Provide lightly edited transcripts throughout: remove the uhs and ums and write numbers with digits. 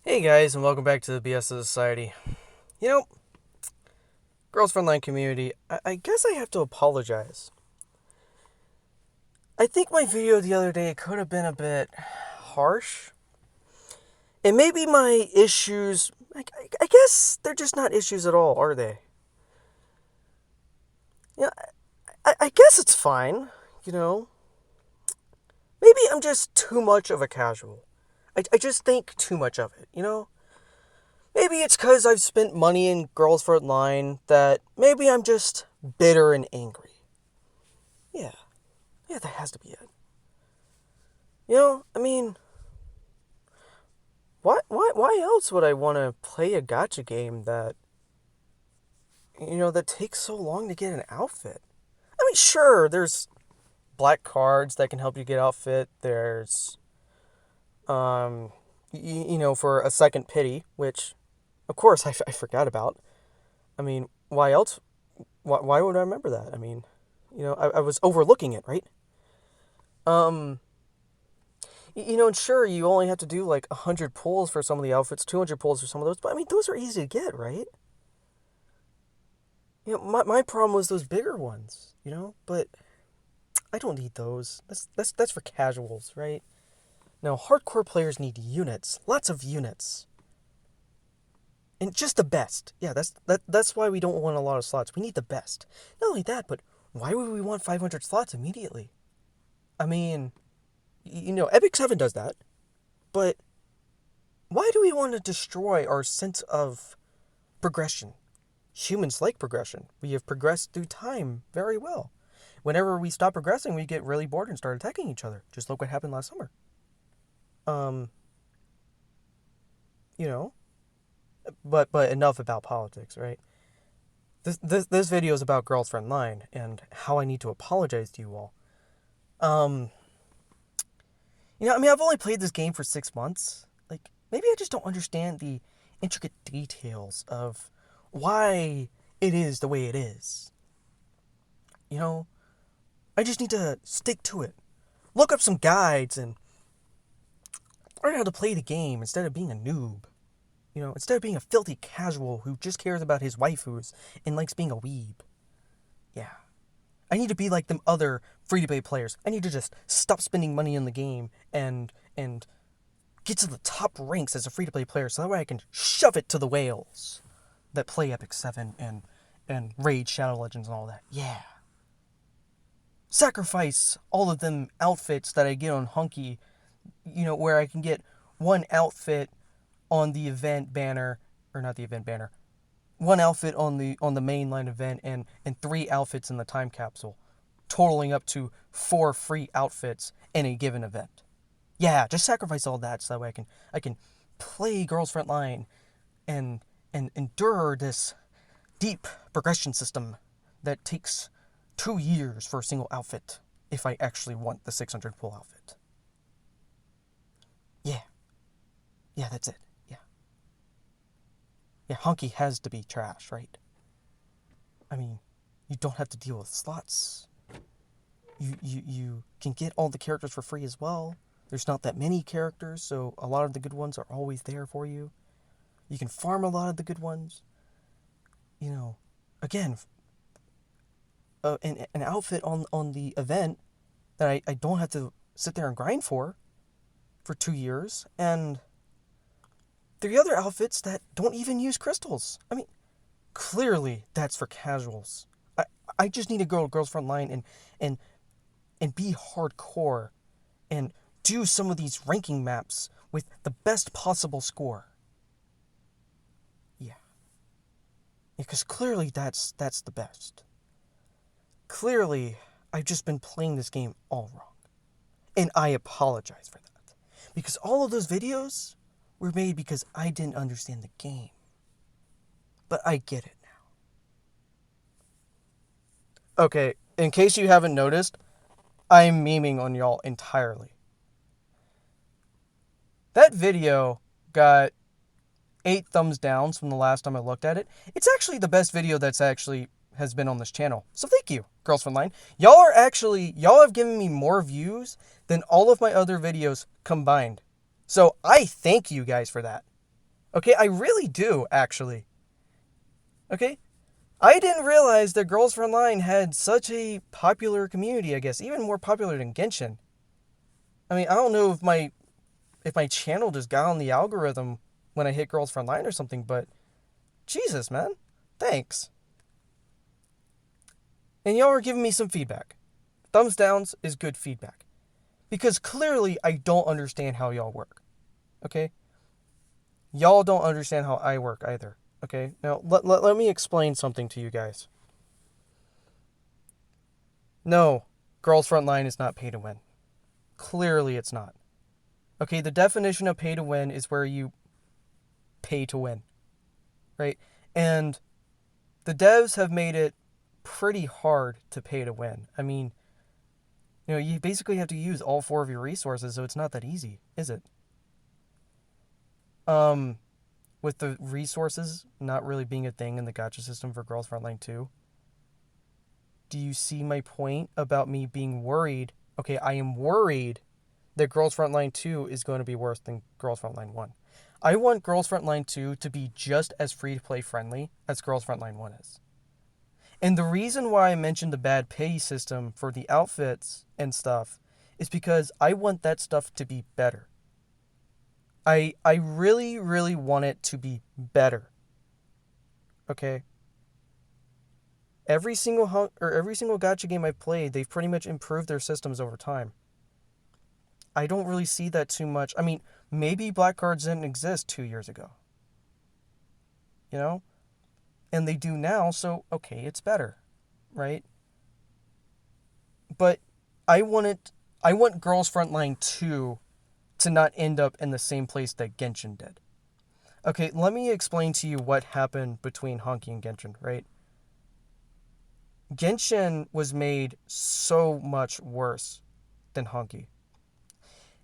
Hey guys, and welcome back to the theBSofSociety. You know, Girls Frontline community, I guess I have to apologize. I think my video the other day could have been a bit harsh. And maybe my issues, I guess they're just not issues at all, are they? You know, I guess it's fine, you know. Maybe I'm just too much of a casual. I just think too much of it, you know? Maybe it's because I've spent money in Girls Frontline that maybe I'm just bitter and angry. Yeah. Yeah, that has to be it. You know, I mean, why else would I want to play a gacha game that takes so long to get an outfit? I mean, sure, there's black cards that can help you get outfit. There's, for a second pity, which, of course, I forgot about. I mean, why else? Why would I remember that? I mean, I was overlooking it, right? Um, and sure, you only have to do like 100 pulls for some of the outfits, 200 pulls for some of those, but I mean, those are easy to get, right? My problem was those bigger ones, but I don't need those. That's for casuals, right? Now, hardcore players need units, lots of units. And just the best. Yeah, that's why we don't want a lot of slots. We need the best. Not only that, but why would we want 500 slots immediately? I mean, Epic 7 does that, but why do we want to destroy our sense of progression? Humans like progression. We have progressed through time very well. Whenever we stop progressing, we get really bored and start attacking each other. Just look what happened last summer. Um, you know, but enough about politics, right? This video is about Girls Frontline and how I need to apologize to you all. I've only played this game for 6 months. Like, maybe I just don't understand the intricate details of why it is the way it is. I just need to stick to it. Look up some guides and learn how to play the game instead of being a noob. Instead of being a filthy casual who just cares about his waifus and likes being a weeb. Yeah. I need to be like them other free-to-play players. I need to just stop spending money on the game and get to the top ranks as a free-to-play player so that way I can shove it to the whales that play Epic 7 and raid Shadow Legends and all that. Yeah. Sacrifice all of them outfits that I get on Hunky, where I can get one outfit on the event banner, or not the event banner, one outfit on the mainline event and 3 outfits in the time capsule, totaling up to 4 free outfits in a given event. Yeah, just sacrifice all that so that way I can play Girls Frontline and endure this deep progression system that takes 2 years for a single outfit if I actually want the 600 pull outfit. Yeah. Yeah, that's it. Yeah. Yeah, Honky has to be trash, right? I mean, you don't have to deal with slots. You can get all the characters for free as well. There's not that many characters, so a lot of the good ones are always there for you. You can farm a lot of the good ones. Again, an outfit on the event that I don't have to sit there and grind for 2 years, and 3 other outfits that don't even use crystals. I mean, clearly that's for casuals. I just need to go to Girls Frontline and be hardcore and do some of these ranking maps with the best possible score. Yeah. Because clearly that's the best. Clearly, I've just been playing this game all wrong. And I apologize for that. Because all of those videos were made because I didn't understand the game. But I get it now. Okay, in case you haven't noticed, I'm memeing on y'all entirely. That video got 8 thumbs downs from the last time I looked at it. It's actually the best video that's actually has been on this channel. So thank you, Girls Frontline. Y'all have given me more views than all of my other videos combined. So I thank you guys for that. Okay, I really do, actually. Okay? I didn't realize that Girls Frontline had such a popular community, I guess, even more popular than Genshin. I mean, I don't know if my channel just got on the algorithm when I hit Girls Frontline or something, but Jesus, man. Thanks. And y'all are giving me some feedback. Thumbs downs is good feedback. Because clearly I don't understand how y'all work. Okay? Y'all don't understand how I work either. Okay? Now, let me explain something to you guys. No, Girls Frontline is not pay to win. Clearly it's not. Okay, the definition of pay to win is where you pay to win. Right? And the devs have made it pretty hard to pay to win. I mean, you basically have to use all 4 of your resources, so it's not that easy, is it? With the resources not really being a thing in the gacha system for Girls Frontline 2, do you see my point about me being worried? Okay, I am worried that Girls Frontline 2 is going to be worse than Girls Frontline 1. I want Girls Frontline 2 to be just as free-to-play friendly as Girls Frontline 1 is. And the reason why I mentioned the bad pay system for the outfits and stuff is because I want that stuff to be better. I really, really want it to be better. Okay? Every single gacha game I've played, they've pretty much improved their systems over time. I don't really see that too much. I mean, maybe black cards didn't exist 2 years ago. And they do now, so okay, it's better, right? But I want Girls Frontline 2 to not end up in the same place that Genshin did. Okay, let me explain to you what happened between Honky and Genshin, right? Genshin was made so much worse than Honky.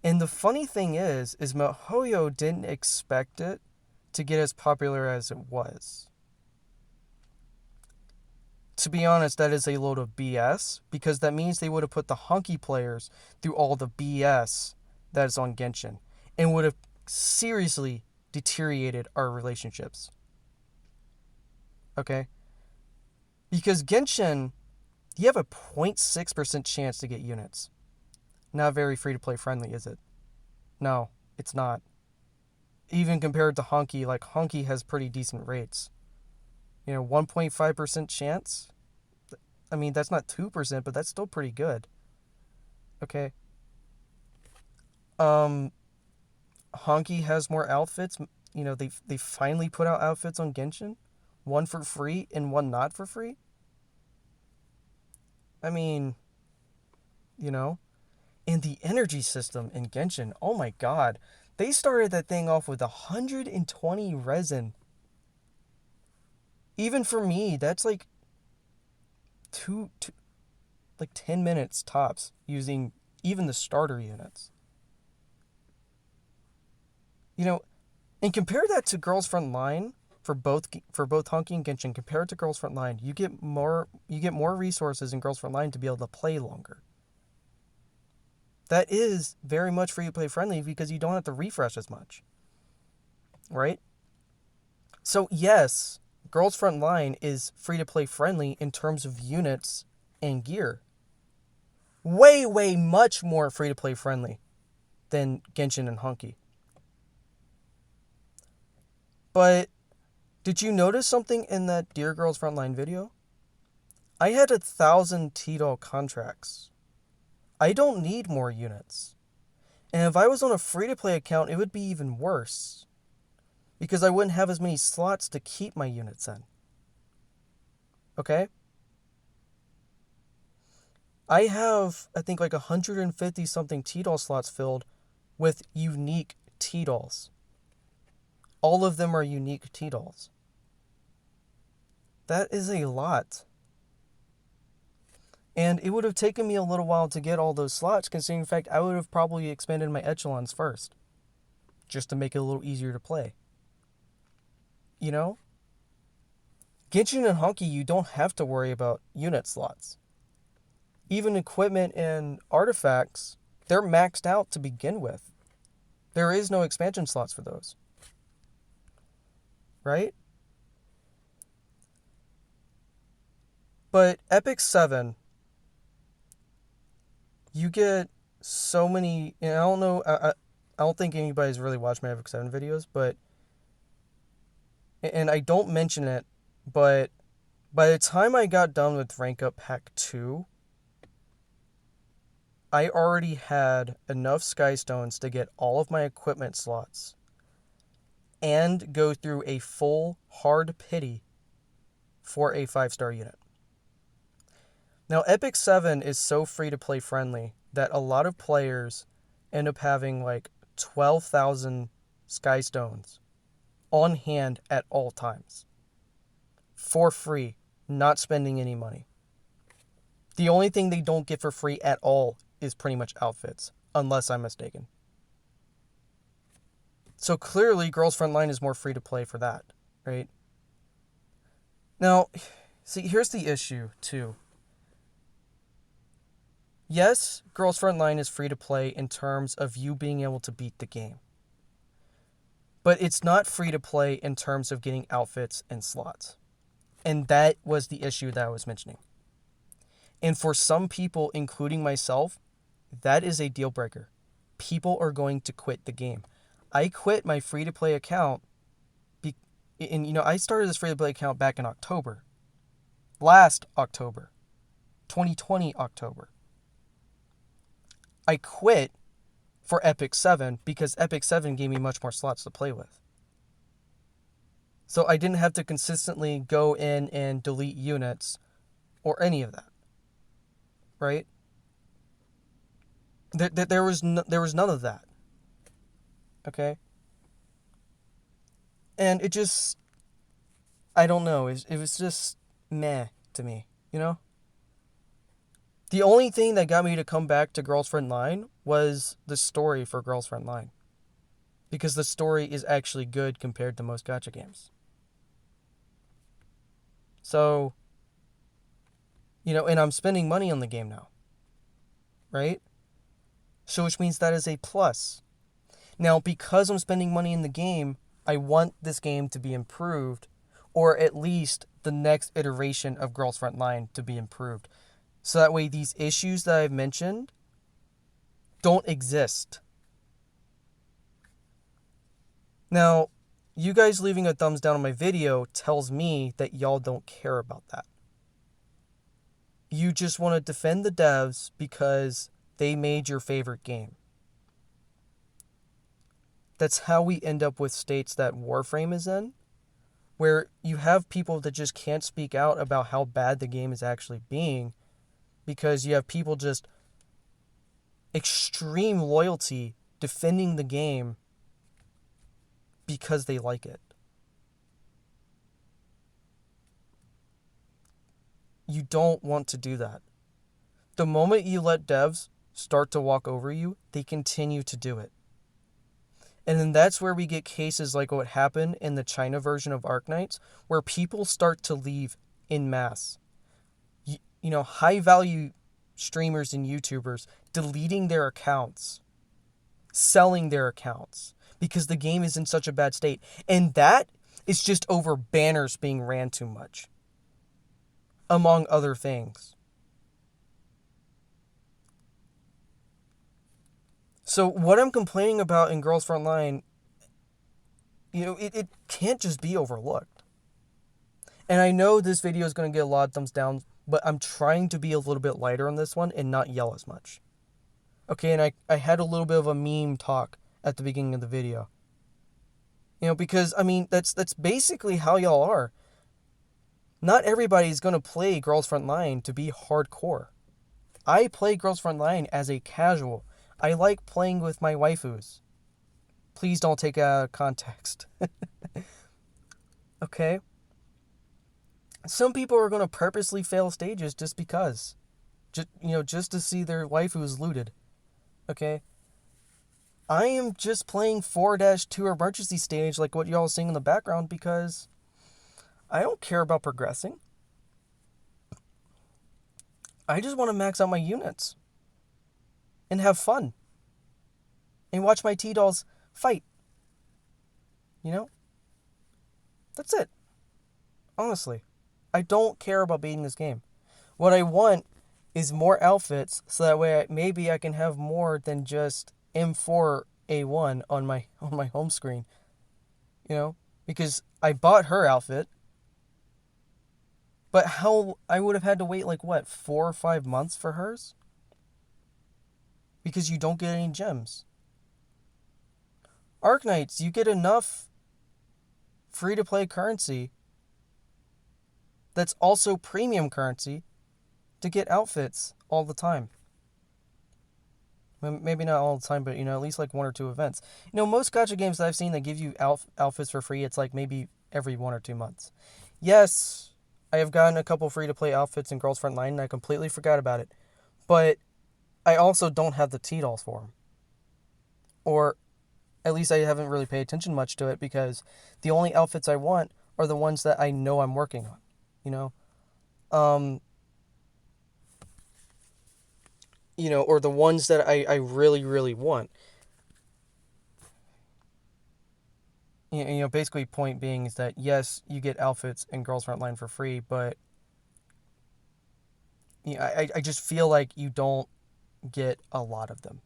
And the funny thing is MiHoYo didn't expect it to get as popular as it was. To be honest, that is a load of BS, because that means they would have put the Honky players through all the BS that is on Genshin, and would have seriously deteriorated our relationships. Okay? Because Genshin, you have a 0.6% chance to get units. Not very free-to-play friendly, is it? No, it's not. Even compared to Honky, like Honky has pretty decent rates. 1.5% chance? I mean, that's not 2%, but that's still pretty good. Okay? Honky has more outfits. They finally put out outfits on Genshin. One for free and one not for free. I mean, and the energy system in Genshin, oh my god. They started that thing off with 120 resin. Even for me, that's like 10 minutes tops using even the starter units. And compare that to Girls Frontline for both Honky and Genshin. Compared to Girls Frontline, you get more resources in Girls Frontline to be able to play longer. That is very much free to play friendly because you don't have to refresh as much. Right? So yes, Girls Frontline is free to play friendly in terms of units and gear. Way, way much more free to play friendly than Genshin and Honky. But did you notice something in that Dear Girls Frontline video? I had 1,000 TDOL contracts. I don't need more units. And if I was on a free-to-play account, it would be even worse. Because I wouldn't have as many slots to keep my units in. Okay? I have, I think, like 150 something TDOL slots filled with unique TDOLs. All of them are unique TDOLs. That is a lot. And it would have taken me a little while to get all those slots, considering the fact I would have probably expanded my echelons first. Just to make it a little easier to play. Genshin and Honky, you don't have to worry about unit slots. Even equipment and artifacts, they're maxed out to begin with. There is no expansion slots for those. right? But Epic 7, you get so many, and I don't know, I don't think anybody's really watched my Epic 7 videos, but, and I don't mention it, but by the time I got done with Rank Up Pack 2, I already had enough Skystones to get all of my equipment slots and go through a full hard pity for a 5-star unit. Now, Epic 7 is so free-to-play friendly that a lot of players end up having like 12,000 Skystones on hand at all times. For free, not spending any money. The only thing they don't get for free at all is pretty much outfits, unless I'm mistaken. So clearly, Girls Frontline is more free-to-play for that, right? Now, see, here's the issue, too. Yes, Girls Frontline is free to play in terms of you being able to beat the game. But it's not free to play in terms of getting outfits and slots. And that was the issue that I was mentioning. And for some people, including myself, that is a deal breaker. People are going to quit the game. I quit my free to play account, and I started this free to play account back in October. Last October. 2020 October. I quit for Epic 7 because Epic 7 gave me much more slots to play with. So I didn't have to consistently go in and delete units or any of that. Right? There was none of that. Okay? And it just, I don't know, it was just meh to me, you know? The only thing that got me to come back to Girls Frontline was the story for Girls Frontline. Because the story is actually good compared to most gacha games. So, and I'm spending money on the game now. Right? So which means that is a plus. Now, because I'm spending money in the game, I want this game to be improved, or at least the next iteration of Girls Frontline to be improved. So that way these issues that I've mentioned don't exist. Now, you guys leaving a thumbs down on my video tells me that y'all don't care about that. You just want to defend the devs because they made your favorite game. That's how we end up with states that Warframe is in, where you have people that just can't speak out about how bad the game is actually being, because you have people just extreme loyalty defending the game because they like it. You don't want to do that. The moment you let devs start to walk over you, they continue to do it. And then that's where we get cases like what happened in the China version of Arknights, where people start to leave en masse. High value streamers and YouTubers deleting their accounts, selling their accounts, because the game is in such a bad state. And that is just over banners being ran too much, among other things. So what I'm complaining about in Girls Frontline, it can't just be overlooked. And I know this video is going to get a lot of thumbs down, but I'm trying to be a little bit lighter on this one and not yell as much. Okay, and I had a little bit of a meme talk at the beginning of the video. Because, that's basically how y'all are. Not everybody's going to play Girls Frontline to be hardcore. I play Girls Frontline as a casual. I like playing with my waifus. Please don't take it out of context. Okay? Some people are going to purposely fail stages just because. Just to see their waifus looted. Okay? I am just playing 4-2 emergency stage like what y'all are seeing in the background because I don't care about progressing. I just want to max out my units. And have fun. And watch my T-dolls fight. That's it. Honestly. I don't care about beating this game. What I want is more outfits so that way maybe I can have more than just M4A1 on my home screen. You know? Because I bought her outfit, but how I would have had to wait like what, 4 or 5 months for hers? Because you don't get any gems. Arknights, you get enough free to play currency that's also premium currency to get outfits all the time. Maybe not all the time, but at least like 1 or 2 events. Most gacha games that I've seen that give you outfits for free, it's like maybe every 1 or 2 months. Yes, I have gotten a couple free to play outfits in Girls Frontline and I completely forgot about it. But I also don't have the T-dolls for them. Or at least I haven't really paid attention much to it because the only outfits I want are the ones that I know I'm working on. Or the ones that I really, really want. Basically point being is that yes, you get outfits in Girls Frontline for free, but I just feel like you don't get a lot of them,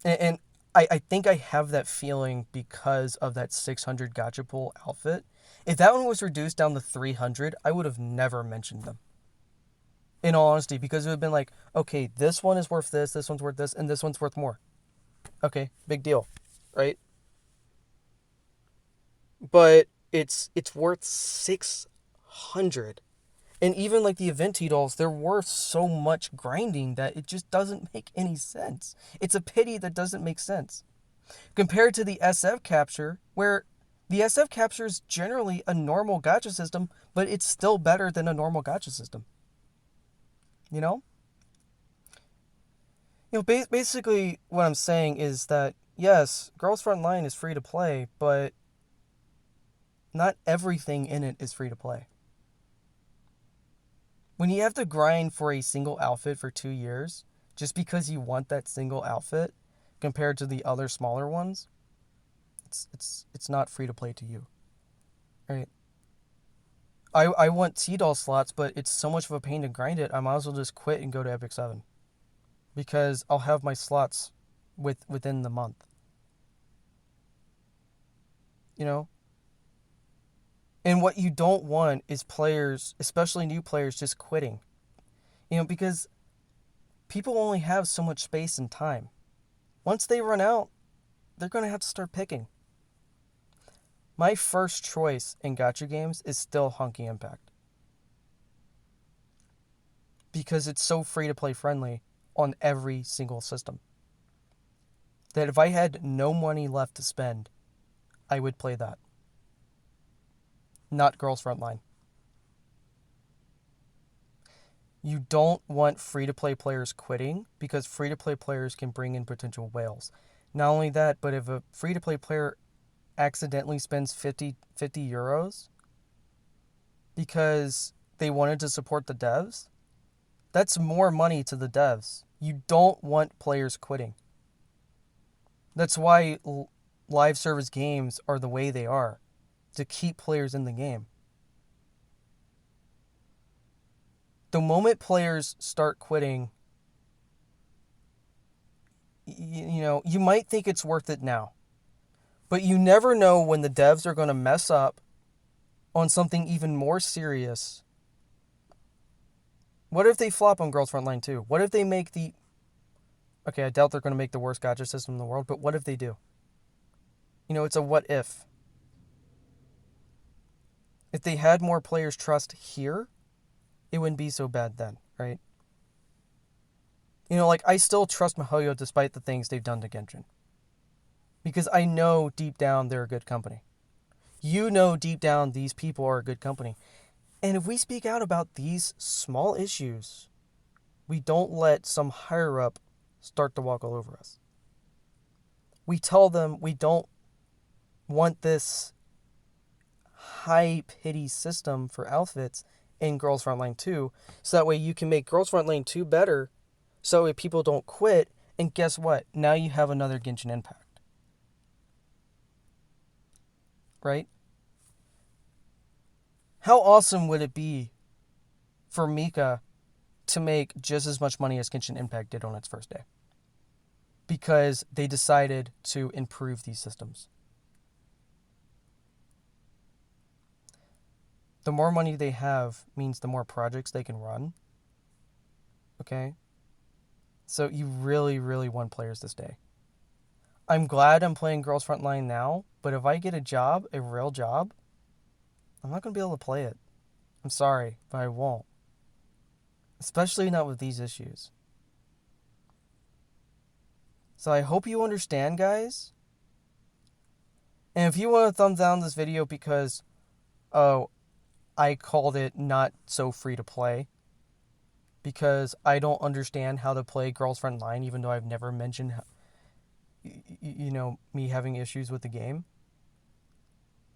And I think I have that feeling because of that 600 gacha pool outfit. If that one was reduced down to 300, I would have never mentioned them. In all honesty, because it would have been like, okay, this one is worth this one's worth this, and this one's worth more. Okay, big deal, right? But it's worth 600. And even like the event T-dolls, they're worth so much grinding that it just doesn't make any sense. It's a pity that doesn't make sense. Compared to the SF capture, where the SF capture is generally a normal gacha system, but it's still better than a normal gacha system. Basically what I'm saying is that, yes, Girls Frontline is free to play, but not everything in it is free to play. When you have to grind for a single outfit for 2 years, just because you want that single outfit, compared to the other smaller ones, it's not free to play to you. Right? I want T-doll slots, but it's so much of a pain to grind it, I might as well just quit and go to Epic 7. Because I'll have my slots within the month. And what you don't want is players, especially new players, just quitting. Because people only have so much space and time. Once they run out, they're going to have to start picking. My first choice in gacha games is still Honky Impact. Because it's so free to play friendly on every single system. That if I had no money left to spend, I would play that. Not Girls Frontline. You don't want free-to-play players quitting because free-to-play players can bring in potential whales. Not only that, but if a free-to-play player accidentally spends 50 euros because they wanted to support the devs, that's more money to the devs. You don't want players quitting. That's why live service games are the way they are, to keep players in the game. The moment players start quitting, you might think it's worth it now. But you never know when the devs are going to mess up on something even more serious. What if they flop on Girls Frontline 2? What if they make the... Okay, I doubt they're going to make the worst gacha system in the world, but what if they do? It's a what if. If they had more players trust here, it wouldn't be so bad then, right? I still trust MiHoYo despite the things they've done to Genshin. Because I know deep down they're a good company. Deep down these people are a good company. And if we speak out about these small issues, we don't let some higher up start to walk all over us. We tell them we don't want this high pity system for outfits in Girls Frontline 2, so that way you can make Girls Frontline 2 better, so that way people don't quit, and guess what? Now you have another Genshin Impact. right? How awesome would it be for Mika to make just as much money as Genshin Impact did on its first day? Because they decided to improve these systems. The more money they have means the more projects they can run. Okay? So you really, really want players to stay. I'm glad I'm playing Girls Frontline now, but if I get a job, a real job, I'm not going to be able to play it. I'm sorry, but I won't. Especially not with these issues. So I hope you understand, guys. And if you want to thumb down this video because, oh, I called it not so free to play, because I don't understand how to play Girls Frontline, even though I've never mentioned, me having issues with the game,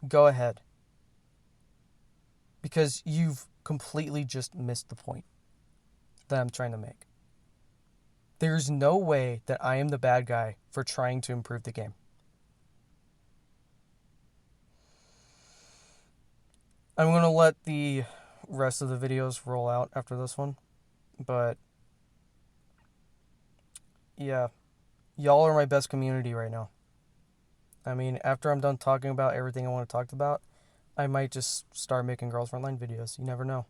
go ahead. Because you've completely just missed the point that I'm trying to make. There's no way that I am the bad guy for trying to improve the game. I'm going to let the rest of the videos roll out after this one. But, yeah. Y'all are my best community right now. I mean, after I'm done talking about everything I want to talk about, I might just start making Girls Frontline videos. You never know.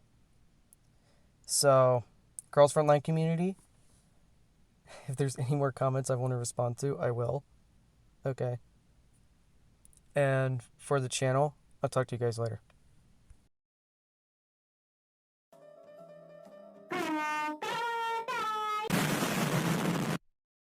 So, Girls Frontline community, if there's any more comments I want to respond to, I will. Okay. And for the channel, I'll talk to you guys later.